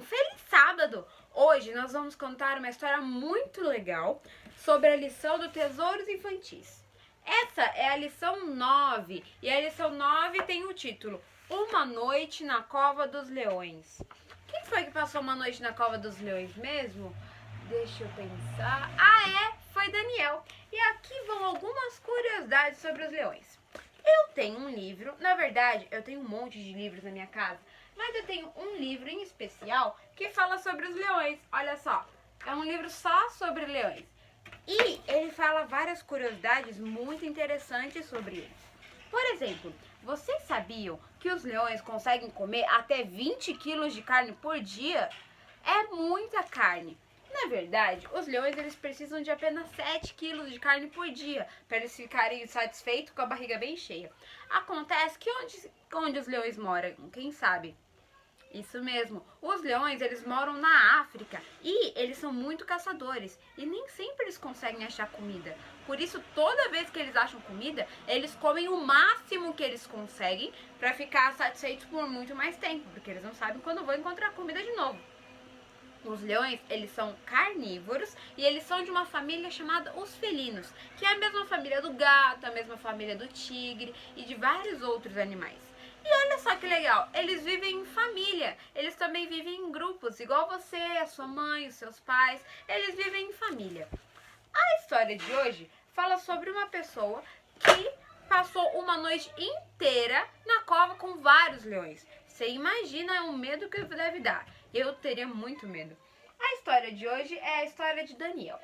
Feliz sábado! Hoje nós vamos contar uma história muito legal sobre a lição do Tesouros Infantis. Essa é a lição 9 e a lição 9 tem o título Uma Noite na Cova dos Leões. Quem foi que passou uma noite na Cova dos Leões mesmo? Deixa eu pensar. Foi Daniel. E aqui vão algumas curiosidades sobre os leões. Eu tenho um livro, na verdade eu tenho um monte de livros na minha casa, mas eu tenho um livro em especial que fala sobre os leões. Olha só, é um livro só sobre leões. E ele fala várias curiosidades muito interessantes sobre eles. Por exemplo, vocês sabiam que os leões conseguem comer até 20 quilos de carne por dia? É muita carne. Na verdade, os leões eles precisam de apenas 7 quilos de carne por dia para eles ficarem satisfeitos com a barriga bem cheia. Acontece que onde os leões moram, quem sabe? Isso mesmo, os leões eles moram na África e eles são muito caçadores e nem sempre eles conseguem achar comida. Por isso, toda vez que eles acham comida, eles comem o máximo que eles conseguem para ficar satisfeitos por muito mais tempo, porque eles não sabem quando vão encontrar comida de novo. Os leões, eles são carnívoros e eles são de uma família chamada os felinos, que é a mesma família do gato, a mesma família do tigre e de vários outros animais. E olha só que legal, eles vivem em família, eles também vivem em grupos, igual você, a sua mãe, os seus pais, eles vivem em família. A história de hoje fala sobre uma pessoa que passou uma noite inteira na cova com vários leões. Você imagina o medo que deve dar. Eu teria muito medo. A história de hoje é a história de Daniel.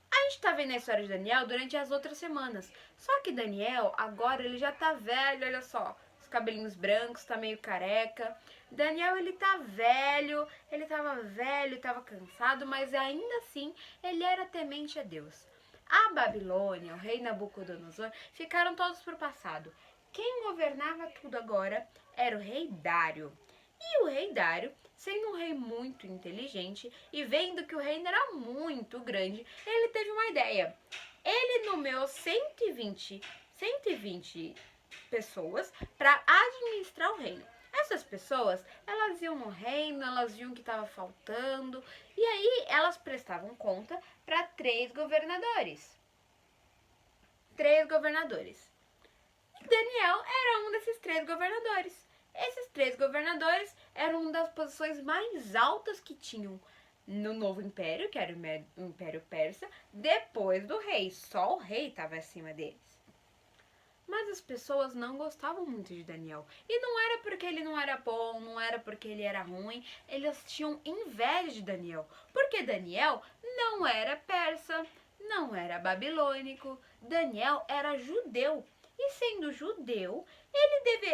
A gente tá vendo a história de Daniel durante as outras semanas. Só que Daniel, agora, ele já tá velho, olha só. Os cabelinhos brancos, tá meio careca. Daniel, ele tá velho, ele tava cansado, mas ainda assim, ele era temente a Deus. A Babilônia, o rei Nabucodonosor, ficaram todos pro passado. Quem governava tudo agora era o rei Dário. E o rei Dário, sendo um rei muito inteligente e vendo que o reino era muito grande, ele teve uma ideia. Ele nomeou 120 pessoas para administrar o reino. Essas pessoas, elas iam no reino, elas viam que estava faltando, e aí elas prestavam conta para 3 governadores. 3 governadores. E Daniel era um desses 3 governadores. Esses 3 governadores eram uma das posições mais altas que tinham no novo império, que era o Império Persa, depois do rei. Só o rei estava acima deles. Mas as pessoas não gostavam muito de Daniel. E não era porque ele não era bom, não era porque ele era ruim. Eles tinham inveja de Daniel. Porque Daniel não era persa, não era babilônico. Daniel era judeu. E sendo judeu,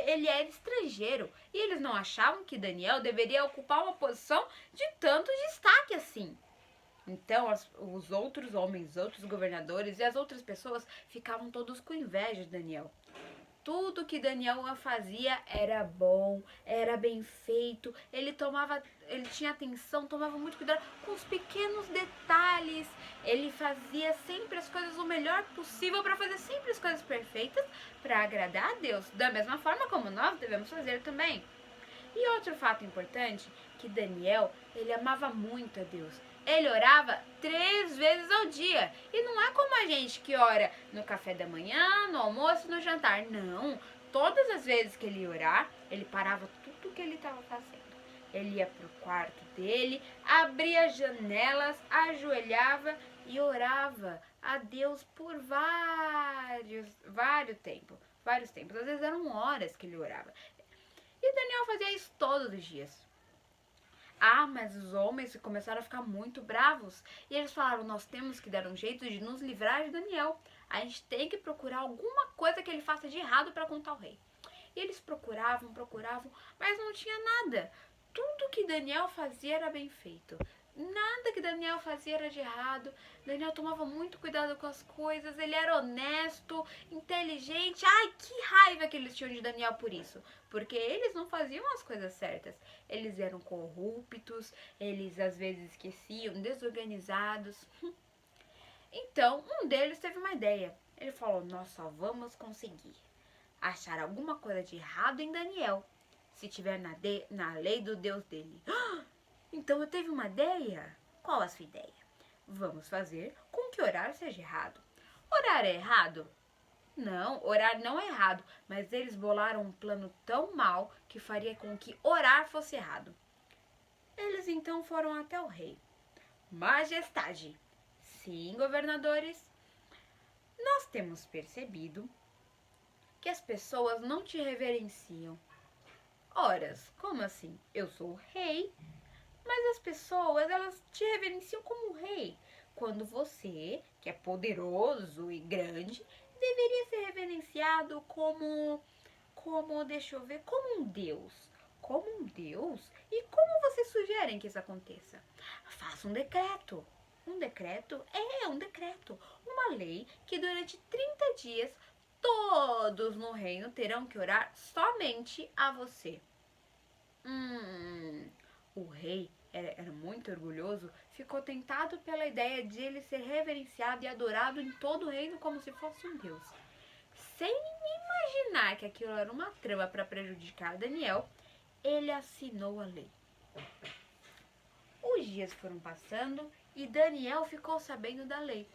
ele era estrangeiro. E eles não achavam que Daniel deveria ocupar uma posição de tanto destaque assim. Então, os outros homens, os outros governadores e as outras pessoas ficavam todos com inveja de Daniel. Tudo que Daniel fazia era bom, era bem feito, ele tinha atenção, tomava muito cuidado com os pequenos detalhes. Ele fazia sempre as coisas o melhor possível para fazer sempre as coisas perfeitas para agradar a Deus, da mesma forma como nós devemos fazer também. E outro fato importante, que Daniel, ele amava muito a Deus. Ele orava 3 vezes ao dia. E não é como a gente que ora no café da manhã, no almoço, no jantar. Não. Todas as vezes que ele ia orar, ele parava tudo o que ele estava fazendo. Ele ia para o quarto dele, abria as janelas, ajoelhava e orava a Deus por vários tempos. Vários tempos. Às vezes eram horas que ele orava. E Daniel fazia isso todos os dias. Mas os homens começaram a ficar muito bravos. E eles falaram, nós temos que dar um jeito de nos livrar de Daniel. A gente tem que procurar alguma coisa que ele faça de errado para contar ao rei. E eles procuravam, mas não tinha nada. Tudo que Daniel fazia era bem feito. Nada que Daniel fazia era de errado. Daniel tomava muito cuidado com as coisas. Ele era honesto, inteligente. Ai, que raiva que eles tinham de Daniel por isso. Porque eles não faziam as coisas certas. Eles eram corruptos. Eles às vezes esqueciam, desorganizados. Então, um deles teve uma ideia. Ele falou, nós só vamos conseguir achar alguma coisa de errado em Daniel se tiver na lei do Deus dele. Então eu tive uma ideia. Qual a sua ideia? Vamos fazer com que orar seja errado. Orar é errado? Não, orar não é errado, mas eles bolaram um plano tão mau que faria com que orar fosse errado. Eles então foram até o rei. Majestade, sim, governadores, nós temos percebido que as pessoas não te reverenciam. Oras, como assim? Eu sou o rei, mas as pessoas, elas te reverenciam como rei. Quando você, que é poderoso e grande, deveria ser reverenciado deixa eu ver, como um deus. Como um deus? E como vocês sugerem que isso aconteça? Faça um decreto. Um decreto? É, um decreto. Uma lei que durante 30 dias todos no reino terão que orar somente a você. O rei era muito orgulhoso, ficou tentado pela ideia de ele ser reverenciado e adorado em todo o reino como se fosse um deus. Sem imaginar que aquilo era uma trama para prejudicar Daniel, ele assinou a lei. Os dias foram passando e Daniel ficou sabendo da lei.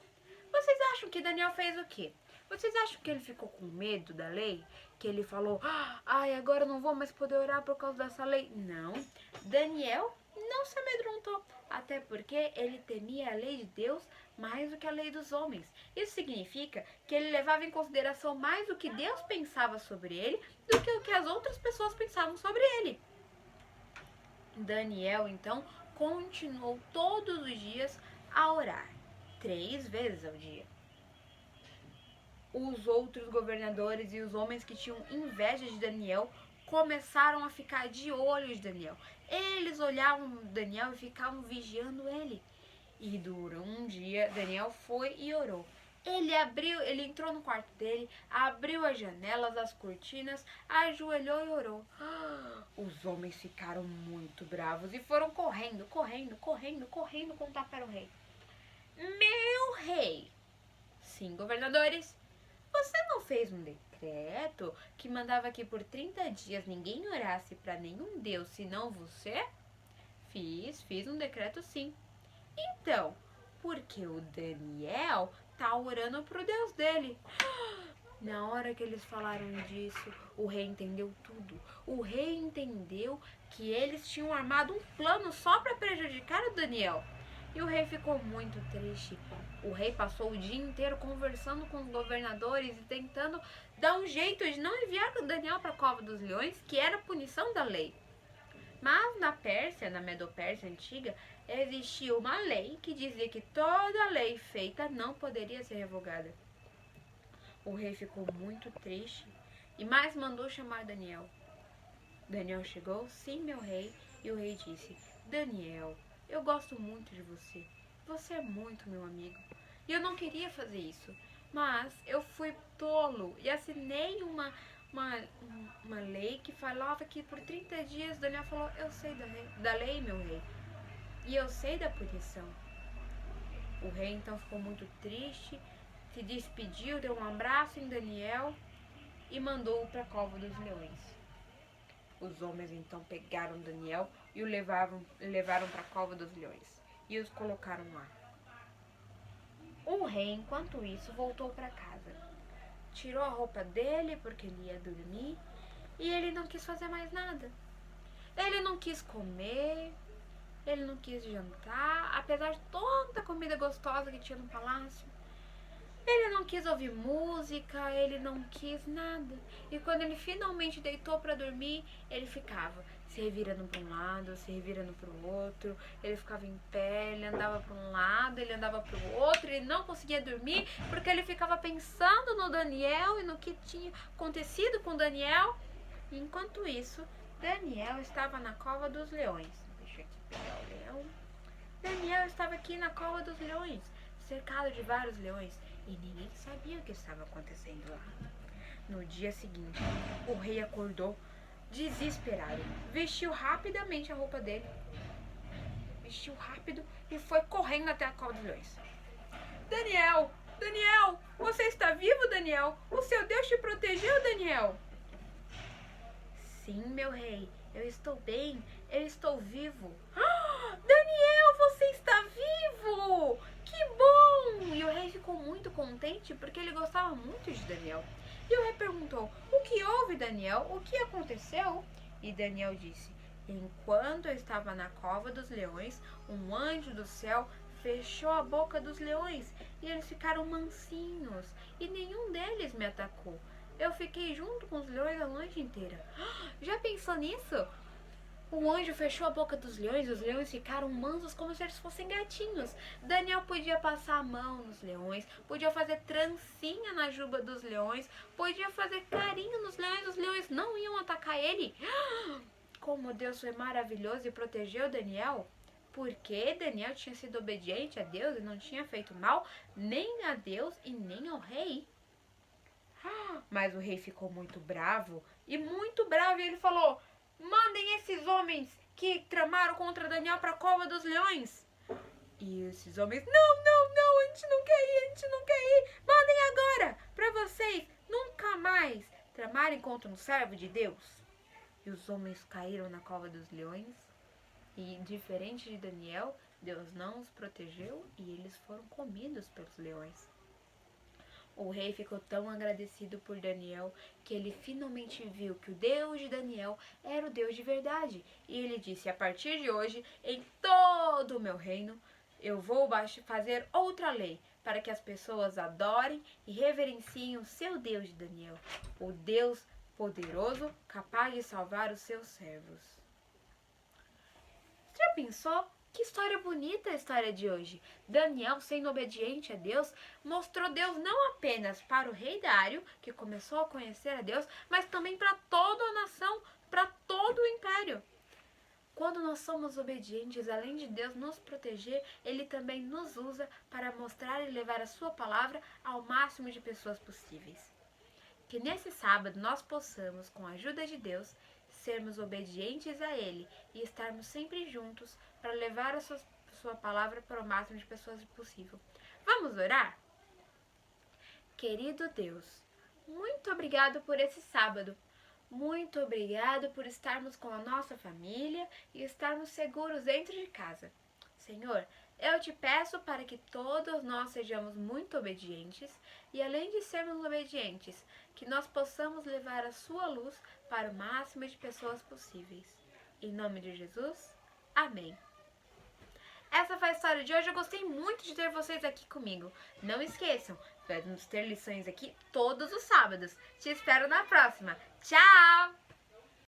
Vocês acham que Daniel fez o quê? Vocês acham que ele ficou com medo da lei? Que ele falou, ai, agora eu não vou mais poder orar por causa dessa lei? Não, Daniel não se amedrontou, até porque ele temia a lei de Deus mais do que a lei dos homens. Isso significa que ele levava em consideração mais o que Deus pensava sobre ele do que o que as outras pessoas pensavam sobre ele. Daniel, então, continuou todos os dias a orar, 3 vezes ao dia. Os outros governadores e os homens que tinham inveja de Daniel começaram a ficar de olho de Daniel. Eles olhavam Daniel e ficavam vigiando ele. E durante um dia, Daniel foi e orou. Ele entrou no quarto dele, abriu as janelas, as cortinas, ajoelhou e orou. Os homens ficaram muito bravos e foram correndo contar para o rei. Meu rei! Sim, governadores, você não fez um decreto que mandava que por 30 dias ninguém orasse para nenhum deus senão você? Fiz um decreto sim. Então, porque o Daniel tá orando pro Deus dele. Na hora que eles falaram disso, o rei entendeu tudo. O rei entendeu que eles tinham armado um plano só para prejudicar o Daniel. E o rei ficou muito triste. O rei passou o dia inteiro conversando com os governadores e tentando dar um jeito de não enviar o Daniel para a cova dos leões, que era a punição da lei. Mas na Pérsia, na Medopérsia antiga, existia uma lei que dizia que toda lei feita não poderia ser revogada. O rei ficou muito triste e mais mandou chamar Daniel. Daniel chegou, sim, meu rei, e o rei disse, Daniel, eu gosto muito de você. Você é muito meu amigo. E eu não queria fazer isso, mas eu fui tolo e assinei uma lei que falava que por 30 dias Daniel falou, eu sei da lei, meu rei, e eu sei da punição. O rei então ficou muito triste, se despediu, deu um abraço em Daniel e mandou-o para a cova dos leões. Os homens então pegaram Daniel e o levaram para a cova dos leões e os colocaram lá. O rei, enquanto isso, voltou para casa. Tirou a roupa dele porque ele ia dormir e ele não quis fazer mais nada. Ele não quis comer, ele não quis jantar, apesar de toda a comida gostosa que tinha no palácio. Ele não quis ouvir música, ele não quis nada. E quando ele finalmente deitou para dormir, ele ficava se revirando para um lado, se revirando para o outro. Ele ficava em pé, ele andava para um lado, ele andava para o outro. Ele não conseguia dormir porque ele ficava pensando no Daniel e no que tinha acontecido com Daniel. E enquanto isso, Daniel estava na cova dos leões. Deixa eu aqui pegar o leão. Daniel estava aqui na cova dos leões, cercado de vários leões. E ninguém sabia o que estava acontecendo lá. No dia seguinte, o rei acordou desesperado. Vestiu rapidamente a roupa dele. Vestiu rápido e foi correndo até a cova dos leões. Daniel! Daniel! Você está vivo, Daniel? O seu Deus te protegeu, Daniel? Sim, meu rei. Eu estou bem. Eu estou vivo. Daniel, você está vivo! Que bom! E o rei ficou muito contente porque ele gostava muito de Daniel. E o rei perguntou: o que houve, Daniel? O que aconteceu? E Daniel disse: enquanto eu estava na cova dos leões, um anjo do céu fechou a boca dos leões e eles ficaram mansinhos e nenhum deles me atacou. Eu fiquei junto com os leões a noite inteira. Já pensou nisso? O anjo fechou a boca dos leões e os leões ficaram mansos como se eles fossem gatinhos. Daniel podia passar a mão nos leões, podia fazer trancinha na juba dos leões, podia fazer carinho nos leões, os leões não iam atacar ele. Como Deus foi maravilhoso e protegeu Daniel. Porque Daniel tinha sido obediente a Deus e não tinha feito mal nem a Deus e nem ao rei. Mas o rei ficou muito bravo e ele falou: mandem esses homens que tramaram contra Daniel para a cova dos leões. E esses homens: não, a gente não quer ir, mandem agora para vocês nunca mais tramarem contra um servo de Deus. E os homens caíram na cova dos leões. E diferente de Daniel, Deus não os protegeu e eles foram comidos pelos leões. O rei ficou tão agradecido por Daniel que ele finalmente viu que o Deus de Daniel era o Deus de verdade. E ele disse: a partir de hoje, em todo o meu reino, eu vou fazer outra lei para que as pessoas adorem e reverenciem o seu Deus de Daniel, o Deus poderoso, capaz de salvar os seus servos. Já pensou? Que história bonita a história de hoje. Daniel, sendo obediente a Deus, mostrou Deus não apenas para o rei Dário, que começou a conhecer a Deus, mas também para toda a nação, para todo o império. Quando nós somos obedientes, além de Deus nos proteger, Ele também nos usa para mostrar e levar a sua palavra ao máximo de pessoas possíveis. Que nesse sábado nós possamos, com a ajuda de Deus, sermos obedientes a Ele e estarmos sempre juntos para levar a sua palavra para o máximo de pessoas possível. Vamos orar? Querido Deus, muito obrigado por esse sábado. Muito obrigado por estarmos com a nossa família e estarmos seguros dentro de casa. Senhor, eu te peço para que todos nós sejamos muito obedientes e, além de sermos obedientes, que nós possamos levar a sua luz para o máximo de pessoas possíveis. Em nome de Jesus, amém. Essa foi a história de hoje. Eu gostei muito de ter vocês aqui comigo. Não esqueçam, vamos ter lições aqui todos os sábados. Te espero na próxima. Tchau!